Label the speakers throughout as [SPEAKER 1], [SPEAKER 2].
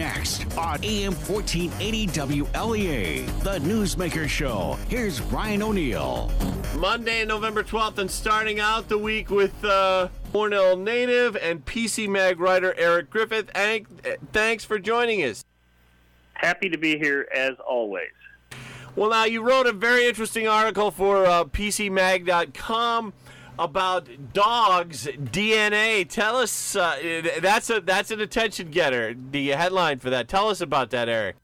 [SPEAKER 1] Next on AM 1480 WLEA, the Newsmaker Show. Here's Ryan O'Neill.
[SPEAKER 2] Monday, November 12th, and starting out the week with Cornell native and PC Mag writer Eric Griffith. Thanks for joining us.
[SPEAKER 3] Happy to be here as always.
[SPEAKER 2] Well, now, you wrote a very interesting article for PCMag.com about dogs' DNA. Tell us, that's an attention getter, the headline for that. Tell us about that, Eric.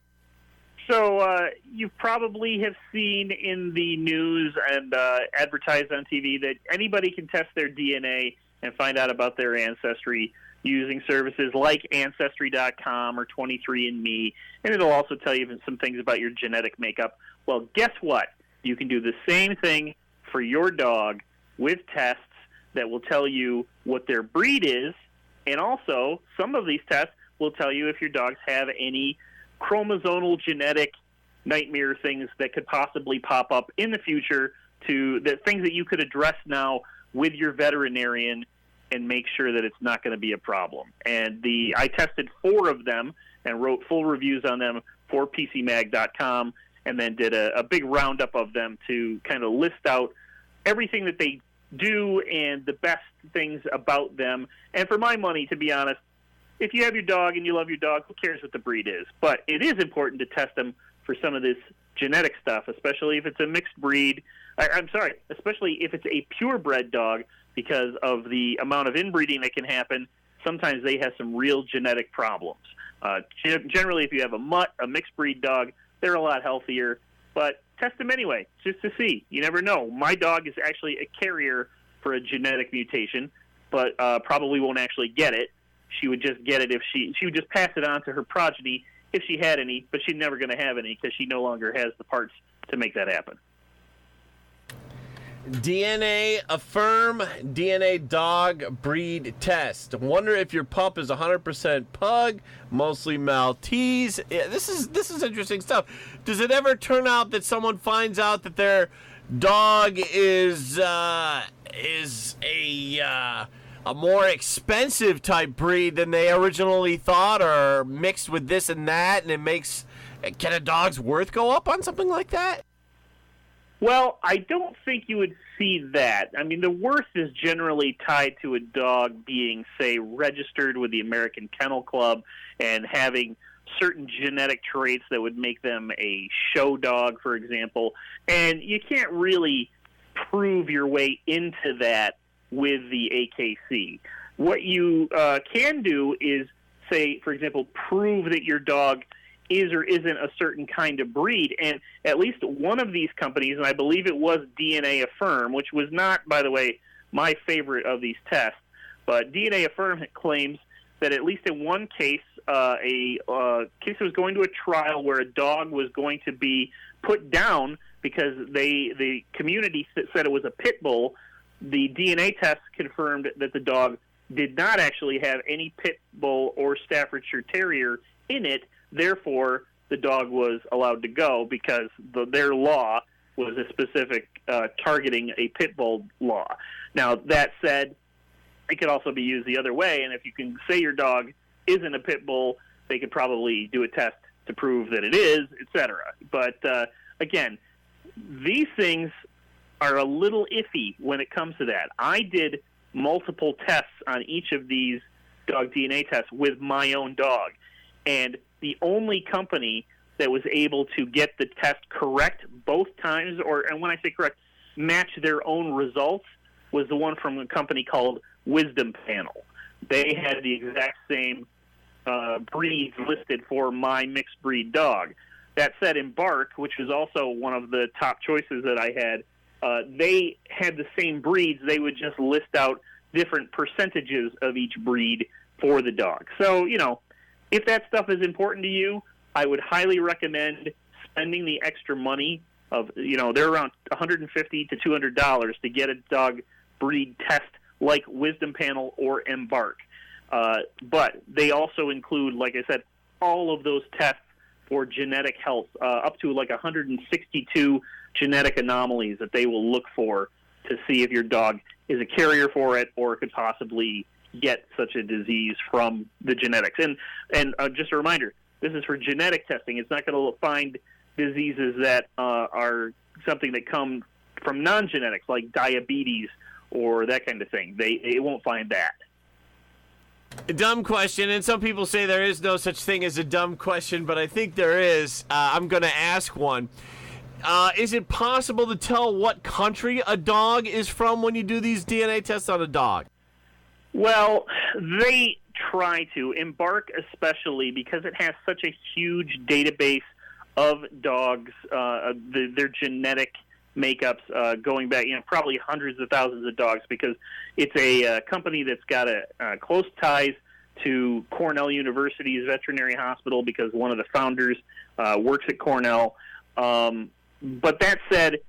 [SPEAKER 3] So you probably have seen in the news and advertised on TV that anybody can test their DNA and find out about their ancestry using services like Ancestry.com or 23andMe, and it'll also tell you some things about your genetic makeup. Well, guess what? You can do the same thing for your dog with tests that will tell you what their breed is, and also some of these tests will tell you if your dogs have any chromosomal genetic nightmare things that could possibly pop up in the future, to the things that you could address now with your veterinarian and make sure that it's not going to be a problem. And I tested 4 of them and wrote full reviews on them for PCMag.com, and then did a big roundup of them to kind of list out everything that they do and the best things about them. And for my money, to be honest, if you have your dog and you love your dog, who cares what the breed is? But it is important to test them for some of this genetic stuff, especially if it's a mixed breed. Especially if it's a purebred dog, because of the amount of inbreeding that can happen. Sometimes they have some real genetic problems. Generally, if you have a mutt, a mixed breed dog, they're a lot healthier. But test them anyway, just to see. You never know. My dog is actually a carrier for a genetic mutation, but probably won't actually get it. She would just get it if she would just pass it on to her progeny if she had any, but she's never going to have any because she no longer has the parts to make that happen.
[SPEAKER 2] DNA Affirm DNA dog breed test. Wonder if your pup is 100% pug, mostly Maltese. Yeah, this is interesting stuff. Does it ever turn out that someone finds out that their dog is a more expensive type breed than they originally thought, or mixed with this and that, and can a dog's worth go up on something like that?
[SPEAKER 3] Well, I don't think you would see that. I mean, the worth is generally tied to a dog being, say, registered with the American Kennel Club and having certain genetic traits that would make them a show dog, for example. And you can't really prove your way into that with the AKC. What you can do is, say, for example, prove that your dog is or isn't a certain kind of breed. And at least one of these companies, and I believe it was DNA Affirm, which was not, by the way, my favorite of these tests, but DNA Affirm claims that at least in one case, a case was going to a trial where a dog was going to be put down because the community said it was a pit bull. The DNA test confirmed that the dog did not actually have any pit bull or Staffordshire Terrier in it. Therefore, the dog was allowed to go because their law was a specific targeting a pit bull law. Now, that said, it could also be used the other way, and if you can say your dog isn't a pit bull, they could probably do a test to prove that it is, etc. But, again, these things are a little iffy when it comes to that. I did multiple tests on each of these dog DNA tests with my own dog, and the only company that was able to get the test correct both times, and when I say correct, match their own results, was the one from a company called Wisdom Panel. They had the exact same breeds listed for my mixed breed dog. That said, Embark, which was also one of the top choices that I had, they had the same breeds. They would just list out different percentages of each breed for the dog. So, if that stuff is important to you, I would highly recommend spending the extra money of, they're around $150 to $200 to get a dog breed test like Wisdom Panel or Embark. But they also include, like I said, all of those tests for genetic health, up to like 162 genetic anomalies that they will look for to see if your dog is a carrier for it or could possibly get such a disease from the genetics. And just a reminder, This is for genetic testing. It's not going to find diseases that are something that come from non-genetics, like diabetes or that kind of thing. It won't find that.
[SPEAKER 2] A dumb question, and some people say there is no such thing as a dumb question, but I think there is. I'm going to ask one. Is it possible to tell what country a dog is from when you do these DNA tests on a dog?
[SPEAKER 3] Well, they try to. Embark especially, because it has such a huge database of dogs, their genetic makeups going back, probably hundreds of thousands of dogs, because it's a company that's got close ties to Cornell University's veterinary hospital, because one of the founders works at Cornell. But that said,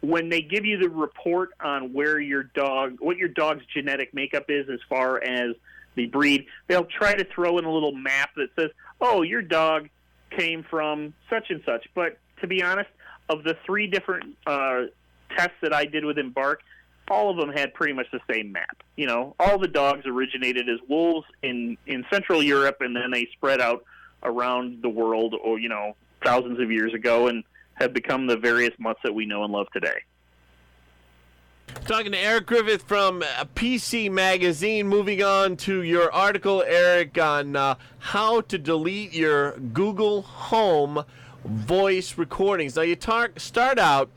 [SPEAKER 3] when they give you the report on what your dog's genetic makeup is as far as the breed, they'll try to throw in a little map that says, oh, your dog came from such and such. But to be honest, of the 3 different tests that I did with Embark, all of them had pretty much the same map. All the dogs originated as wolves in Central Europe, and then they spread out around the world, or thousands of years ago, and have become the various mutts that we know and love today.
[SPEAKER 2] Talking to Eric Griffith from PC Magazine. Moving on to your article, Eric, on how to delete your Google Home voice recordings. Now, you start out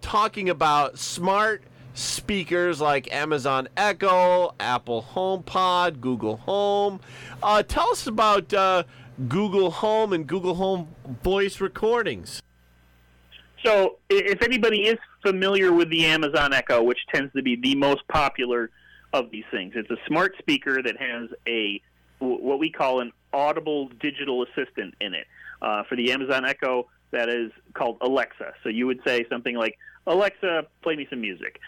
[SPEAKER 2] talking about smart speakers like Amazon Echo, Apple HomePod, Google Home. Tell us about Google Home and Google Home voice recordings.
[SPEAKER 3] So if anybody is familiar with the Amazon Echo, which tends to be the most popular of these things, it's a smart speaker that has what we call an audible digital assistant in it. For the Amazon Echo, that is called Alexa. So you would say something like, Alexa, play me some music.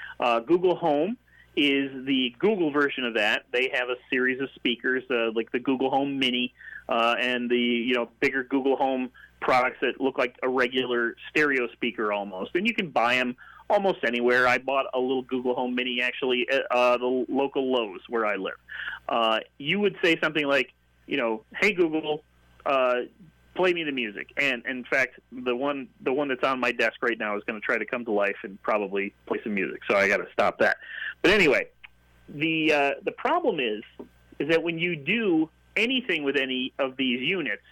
[SPEAKER 3] Google Home is the Google version of that. They have a series of speakers, like the Google Home Mini and the bigger Google Home products that look like a regular stereo speaker almost. And you can buy them almost anywhere. I bought a little Google Home Mini actually at the local Lowe's where I live. You would say something like, hey Google, play me the music. And in fact, the one that's on my desk right now is going to try to come to life and probably play some music. So I got to stop that. But anyway, the problem is that when you do anything with any of these units,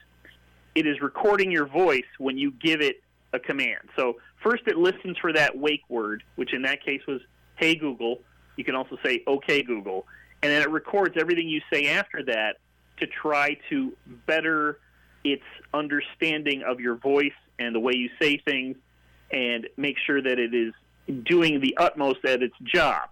[SPEAKER 3] it is recording your voice when you give it a command. So first it listens for that wake word, which in that case was, hey Google. You can also say, okay Google. And then it records everything you say after that to try to better its understanding of your voice and the way you say things, and make sure that it is doing the utmost at its job.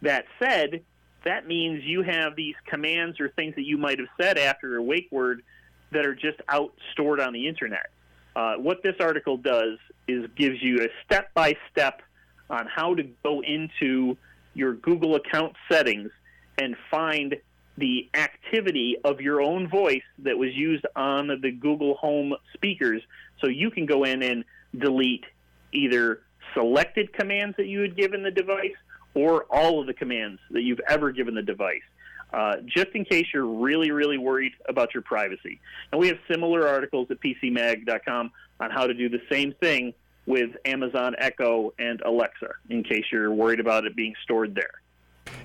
[SPEAKER 3] That said, that means you have these commands or things that you might have said after a wake word that are just out stored on the internet. What this article does is gives you a step-by-step on how to go into your Google account settings and find the activity of your own voice that was used on the Google Home speakers, so you can go in and delete either selected commands that you had given the device or all of the commands that you've ever given the device, just in case you're really, really worried about your privacy. And we have similar articles at PCMag.com on how to do the same thing with Amazon Echo and Alexa, in case you're worried about it being stored there.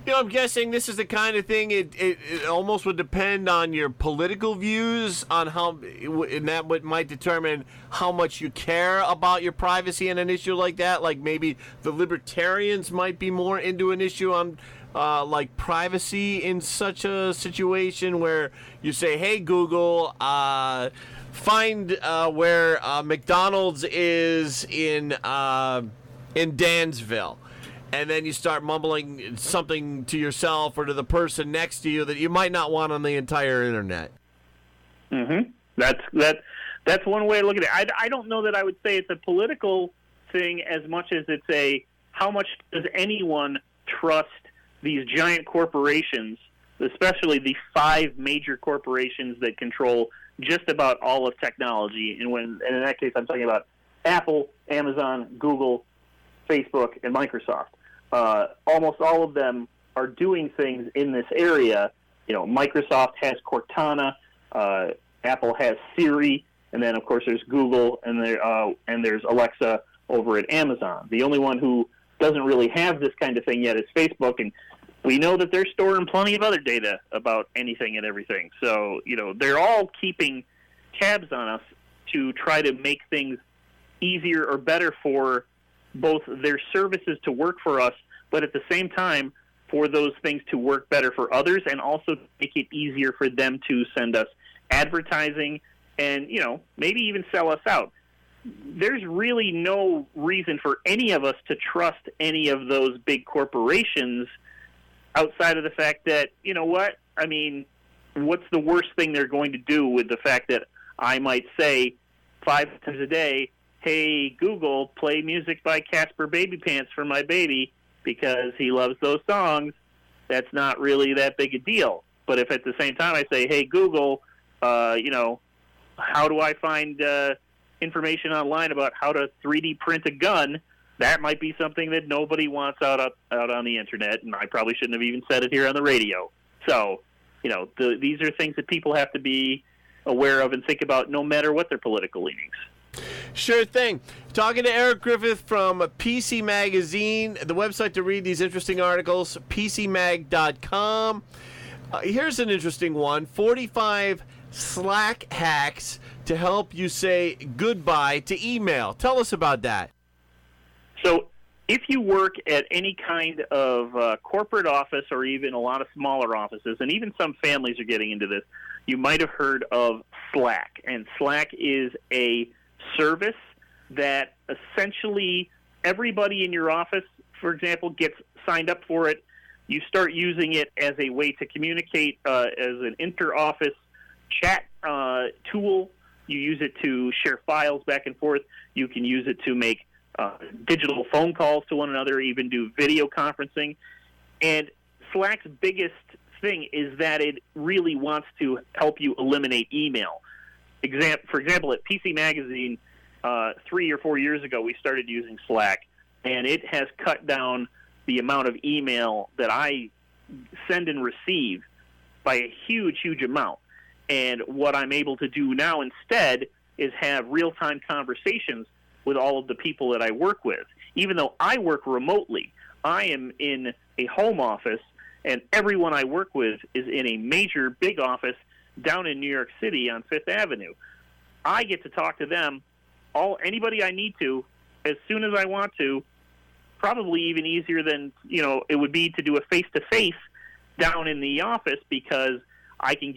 [SPEAKER 2] I'm guessing this is the kind of thing, it almost would depend on your political views on how, and that might determine how much you care about your privacy in an issue like that. Like maybe the libertarians might be more into an issue on like privacy in such a situation where you say, hey Google, find where McDonald's is in Dansville. And then you start mumbling something to yourself or to the person next to you that you might not want on the entire internet.
[SPEAKER 3] Mm-hmm. That's one way to look at it. I don't know that I would say it's a political thing as much as it's a how much does anyone trust these giant corporations, especially the 5 major corporations that control just about all of technology. And in that case, I'm talking about Apple, Amazon, Google, Facebook, and Microsoft. Almost all of them are doing things in this area. Microsoft has Cortana. Apple has Siri, and then of course there's Google, and there's Alexa over at Amazon. The only one who doesn't really have this kind of thing yet is Facebook, and we know that they're storing plenty of other data about anything and everything. So, they're all keeping tabs on us to try to make things easier or better for both their services to work for us, but at the same time for those things to work better for others, and also make it easier for them to send us advertising and, maybe even sell us out. There's really no reason for any of us to trust any of those big corporations outside of the fact that, what's the worst thing they're going to do with the fact that I might say 5 times a day, hey, Google, play music by Casper Baby Pants for my baby because he loves those songs. That's not really that big a deal. But if at the same time I say, hey, Google, how do I find information online about how to 3D print a gun, that might be something that nobody wants out on the internet, and I probably shouldn't have even said it here on the radio. So, these are things that people have to be aware of and think about no matter what their political leanings.
[SPEAKER 2] Sure thing. Talking to Eric Griffith from PC Magazine, the website to read these interesting articles, pcmag.com. Here's an interesting one, 45 Slack hacks to help you say goodbye to email. Tell us about that.
[SPEAKER 3] So if you work at any kind of corporate office or even a lot of smaller offices, and even some families are getting into this, you might have heard of Slack. And Slack is a service that essentially everybody in your office, for example, gets signed up for it. You start using it as a way to communicate as an inter-office chat tool. You use it to share files back and forth. You can use it to make digital phone calls to one another, even do video conferencing. And Slack's biggest thing is that it really wants to help you eliminate email. For example, at PC Magazine, 3 or 4 years ago, we started using Slack, and it has cut down the amount of email that I send and receive by a huge, huge amount. And what I'm able to do now instead is have real-time conversations with all of the people that I work with. Even though I work remotely, I am in a home office, and everyone I work with is in a major, big office down in New York City on Fifth Avenue. I get to talk to them, anybody I need to, as soon as I want to, probably even easier than it would be to do a face-to-face down in the office, because I can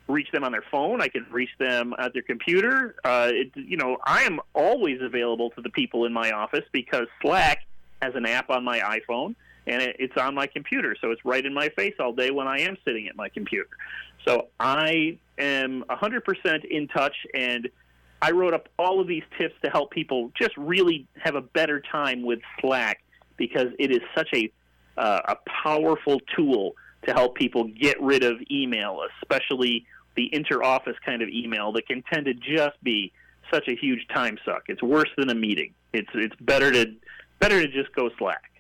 [SPEAKER 3] reach them on their phone. I can reach them at their computer. I am always available to the people in my office because Slack has an app on my iPhone, and it's on my computer, so it's right in my face all day when I am sitting at my computer. So I am 100% in touch, and I wrote up all of these tips to help people just really have a better time with Slack, because it is such a powerful tool to help people get rid of email, especially the inter-office kind of email that can tend to just be such a huge time suck. It's worse than a meeting. It's better to just go Slack.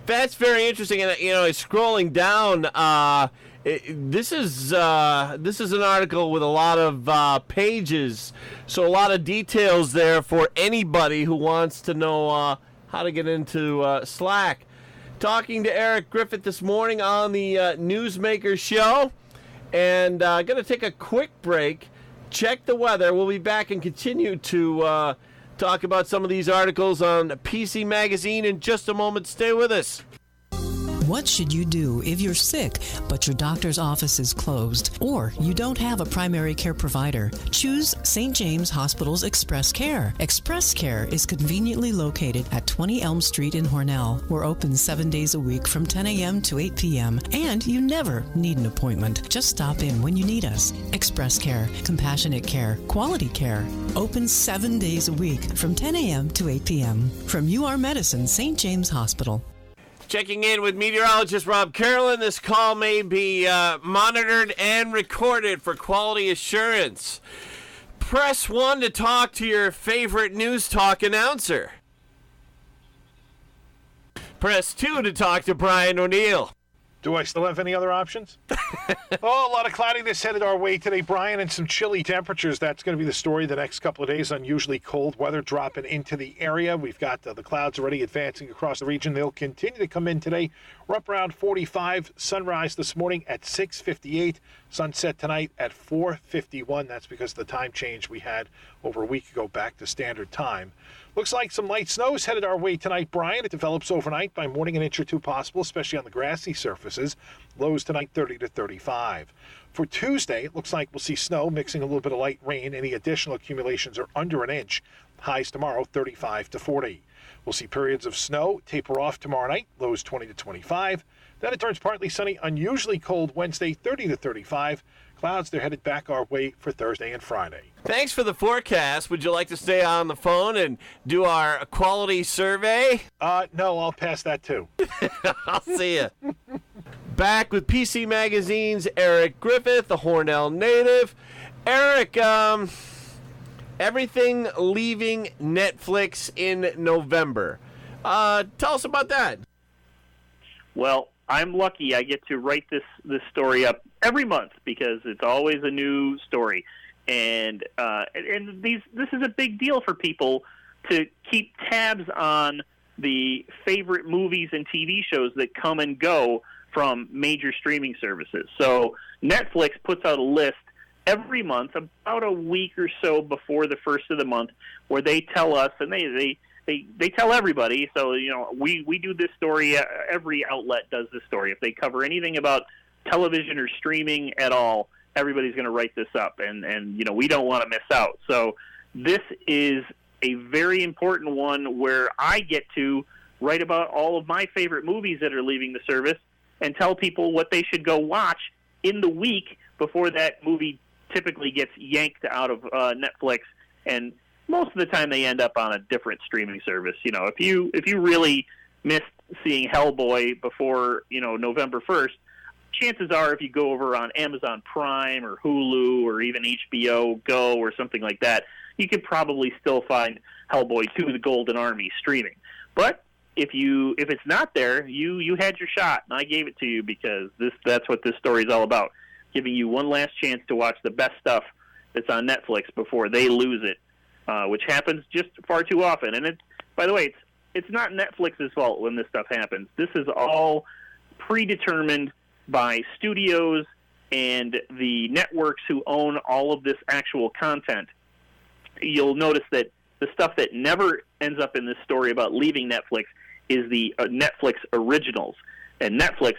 [SPEAKER 2] That's very interesting. And scrolling down, this is an article with a lot of pages, so a lot of details there for anybody who wants to know how to get into Slack. Talking to Eric Griffith this morning on the Newsmaker show, and going to take a quick break, check the weather. We'll be back and continue to talk about some of these articles on PC Magazine in just a moment. Stay with us.
[SPEAKER 4] What should you do if you're sick, but your doctor's office is closed, or you don't have a primary care provider? Choose St. James Hospital's Express Care. Express Care is conveniently located at 20 Elm Street in Hornell. We're open 7 days a week from 10 a.m. to 8 p.m., and you never need an appointment. Just stop in when you need us. Express Care, compassionate care, quality care. Open 7 days a week from 10 a.m. to 8 p.m. From UR Medicine, St. James Hospital.
[SPEAKER 2] Checking in with meteorologist Rob Carolyn. This call may be monitored and recorded for quality assurance. Press 1 to talk to your favorite news talk announcer. Press 2 to talk to Brian O'Neill.
[SPEAKER 5] Do I still have any other options? Oh, a lot of cloudiness headed our way today, Brian, and some chilly temperatures. That's going to be the story the next couple of days. Unusually cold weather dropping into the area. We've got the clouds already advancing across the region. They'll continue to come in today. We're up around 45. Sunrise this morning at 6:58. Sunset tonight at 4:51. That's because of the time change we had over a week ago back to standard time. Looks like some light snow is headed our way tonight, Brian. It develops overnight. By morning, an inch or two possible, especially on the grassy surfaces. Lows tonight 30 to 35. For Tuesday, it looks like we'll see snow mixing a little bit of light rain. Any additional accumulations are under an inch. Highs tomorrow 35 to 40. We'll see periods of snow taper off tomorrow night. Lows 20 to 25. Then it turns partly sunny, unusually cold Wednesday 30 to 35. Clouds, they're headed back our way for Thursday and Friday.
[SPEAKER 2] Thanks for the forecast. Would you like to stay on the phone and do our quality survey?
[SPEAKER 5] No, I'll pass that too.
[SPEAKER 2] I'll see you. Back with PC Magazine's Eric Griffith, the Hornell native. Eric, everything leaving Netflix in November. Tell us about that.
[SPEAKER 3] Well, I'm lucky I get to write this story up every month because it's always a new story. And this is a big deal for people to keep tabs on the favorite movies and TV shows that come and go from major streaming services. So Netflix puts out a list every month, about a week or so before the first of the month, where they tell us, and they tell everybody. So, we do this story. Every outlet does this story. If they cover anything about television or streaming at all, everybody's going to write this up, and we don't want to miss out. So this is a very important one where I get to write about all of my favorite movies that are leaving the service and tell people what they should go watch in the week before that movie typically gets yanked out of Netflix. And most of the time they end up on a different streaming service. If you really missed seeing Hellboy before, November 1st, chances are if you go over on Amazon Prime or Hulu or even HBO Go or something like that, you could probably still find Hellboy 2: The Golden Army streaming. But if it's not there, you had your shot, and I gave it to you because that's what this story is all about, giving you one last chance to watch the best stuff that's on Netflix before they lose it, which happens just far too often. And by the way, it's not Netflix's fault when this stuff happens. This is all predetermined by studios and the networks who own all of this actual content. You'll notice that the stuff that never ends up in this story about leaving Netflix is the Netflix originals. And Netflix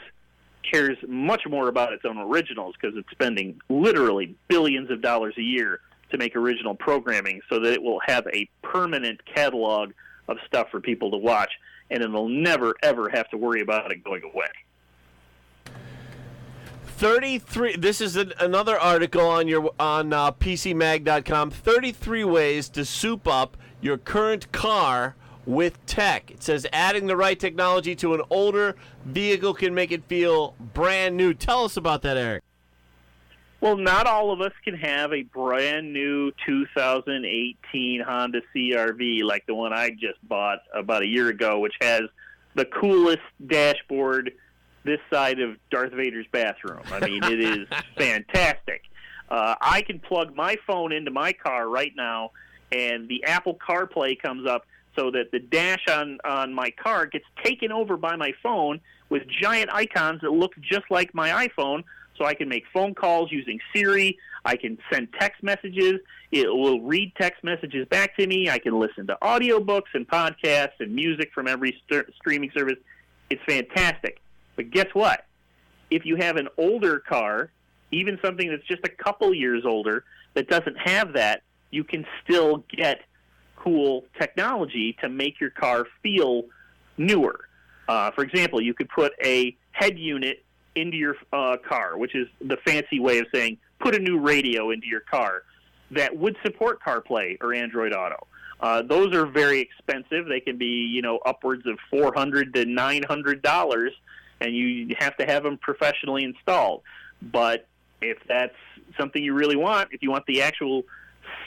[SPEAKER 3] cares much more about its own originals because it's spending literally billions of dollars a year to make original programming so that it will have a permanent catalog of stuff for people to watch, and it'll never, ever have to worry about it going away.
[SPEAKER 2] 33. This is another article on PCMag.com. 33 ways to soup up your current car with tech. It says adding the right technology to an older vehicle can make it feel brand new. Tell us about that, Eric.
[SPEAKER 3] Well, not all of us can have a brand new 2018 Honda CR-V like the one I just bought about a year ago, which has the coolest dashboard this side of Darth Vader's bathroom. I mean, it is fantastic. I can plug my phone into my car right now, and the Apple CarPlay comes up so that the dash on my car gets taken over by my phone with giant icons that look just like my iPhone, so I can make phone calls using Siri. I can send text messages. It will read text messages back to me. I can listen to audiobooks and podcasts and music from every streaming service. It's fantastic. But guess what? If you have an older car, even something that's just a couple years older, that doesn't have that, you can still get cool technology to make your car feel newer. For example, you could put a head unit into your car, which is the fancy way of saying put a new radio into your car that would support CarPlay or Android Auto. Those are very expensive. They can be, upwards of $400 to $900, and you have to have them professionally installed. But if that's something you really want, if you want the actual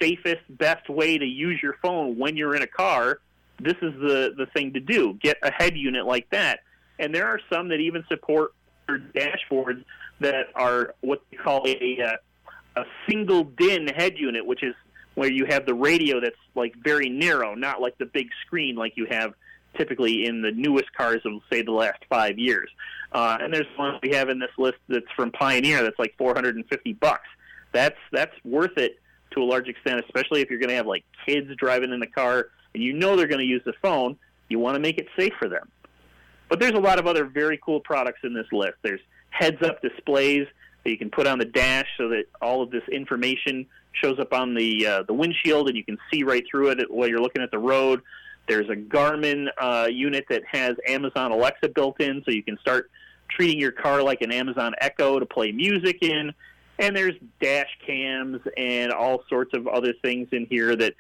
[SPEAKER 3] safest, best way to use your phone when you're in a car, this is the thing to do. Get a head unit like that. And there are some that even support dashboards that are what they call a single DIN head unit, which is where you have the radio that's like very narrow, not like the big screen like you have typically in the newest cars of, say, the last 5 years. And there's one we have in this list that's from Pioneer that's like $450. That's worth it to a large extent, especially if you're going to have like kids driving in the car and you know they're going to use the phone. You want to make it safe for them. But there's a lot of other very cool products in this list. There's heads-up displays that you can put on the dash so that all of this information shows up on the windshield and you can see right through it while you're looking at the road. There's a Garmin unit that has Amazon Alexa built in, so you can start treating your car like an Amazon Echo to play music in. And there's dash cams and all sorts of other things in here that,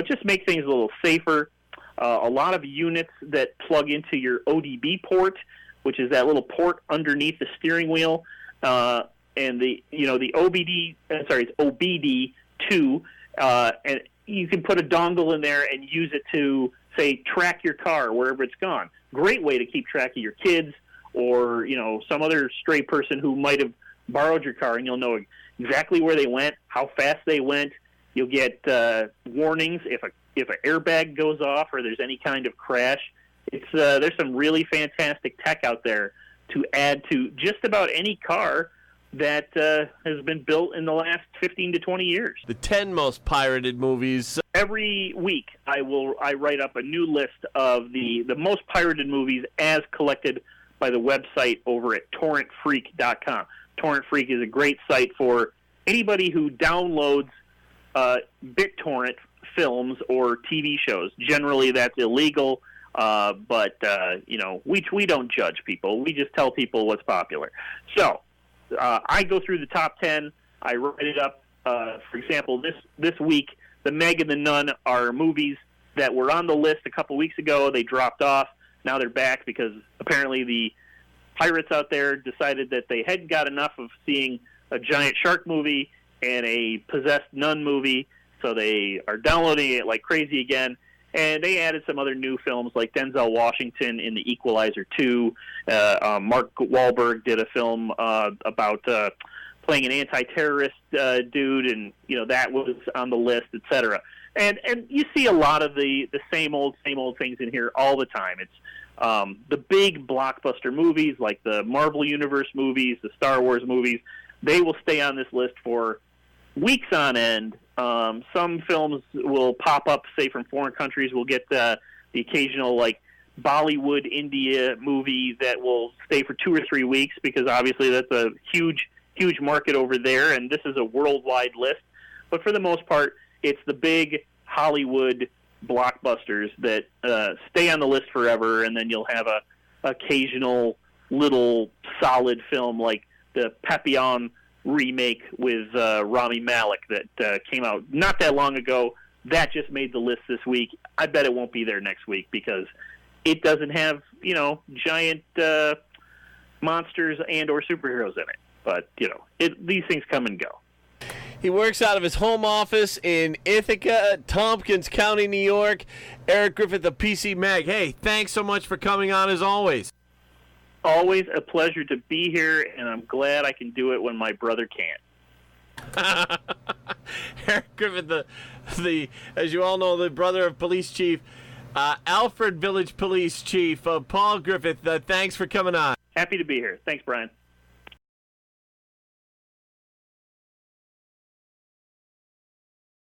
[SPEAKER 3] just make things a little safer. A lot of units that plug into your ODB port, which is that little port underneath the steering wheel, and the it's OBD2, and you can put a dongle in there and use it to, say, track your car wherever it's gone. Great way to keep track of your kids or, some other stray person who might have borrowed your car, and you'll know exactly where they went, how fast they went. You'll get warnings if an airbag goes off or there's any kind of crash. There's some really fantastic tech out there to add to just about any car that has been built in the last 15 to 20 years.
[SPEAKER 2] The 10 most pirated movies.
[SPEAKER 3] Every week I write up a new list of the most pirated movies as collected by the website over at torrentfreak.com. Torrent Freak is a great site for anybody who downloads BitTorrent films or TV shows. Generally that's illegal, but we don't judge people. We just tell people what's popular. So I go through the top 10. I write it up. For example, this week, The Meg and the Nun are movies that were on the list a couple weeks ago. They dropped off. Now they're back because apparently the pirates out there decided that they hadn't got enough of seeing a giant shark movie and a possessed nun movie, so they are downloading it like crazy again. And they added some other new films like Denzel Washington in The Equalizer 2. Mark Wahlberg did a film about playing an anti-terrorist dude, and that was on the list, etc. And you see a lot of the same old things in here all the time. It's the big blockbuster movies like the Marvel Universe movies, the Star Wars movies. They will stay on this list for weeks on end. Some films will pop up, say, from foreign countries. We'll get the occasional, like, Bollywood India movie that will stay for 2 or 3 weeks because obviously that's a huge market over there, and this is a worldwide list. But for the most part, it's the big Hollywood blockbusters that stay on the list forever, and then you'll have a occasional little solid film like the Papillon remake with Rami Malek that came out not that long ago. That just made the list this week. I bet it won't be there next week because it doesn't have, giant monsters and or superheroes in it. But, these things come and go.
[SPEAKER 2] He works out of his home office in Ithaca, Tompkins County, New York. Eric Griffith of PC Mag. Hey, thanks so much for coming on as always.
[SPEAKER 3] Always a pleasure to be here, and I'm glad I can do it when my brother can't.
[SPEAKER 2] Eric Griffith, the as you all know, the brother of Police Chief Alfred Village Police Chief Paul Griffith. Thanks for coming on.
[SPEAKER 3] Happy to be here. Thanks, Brian.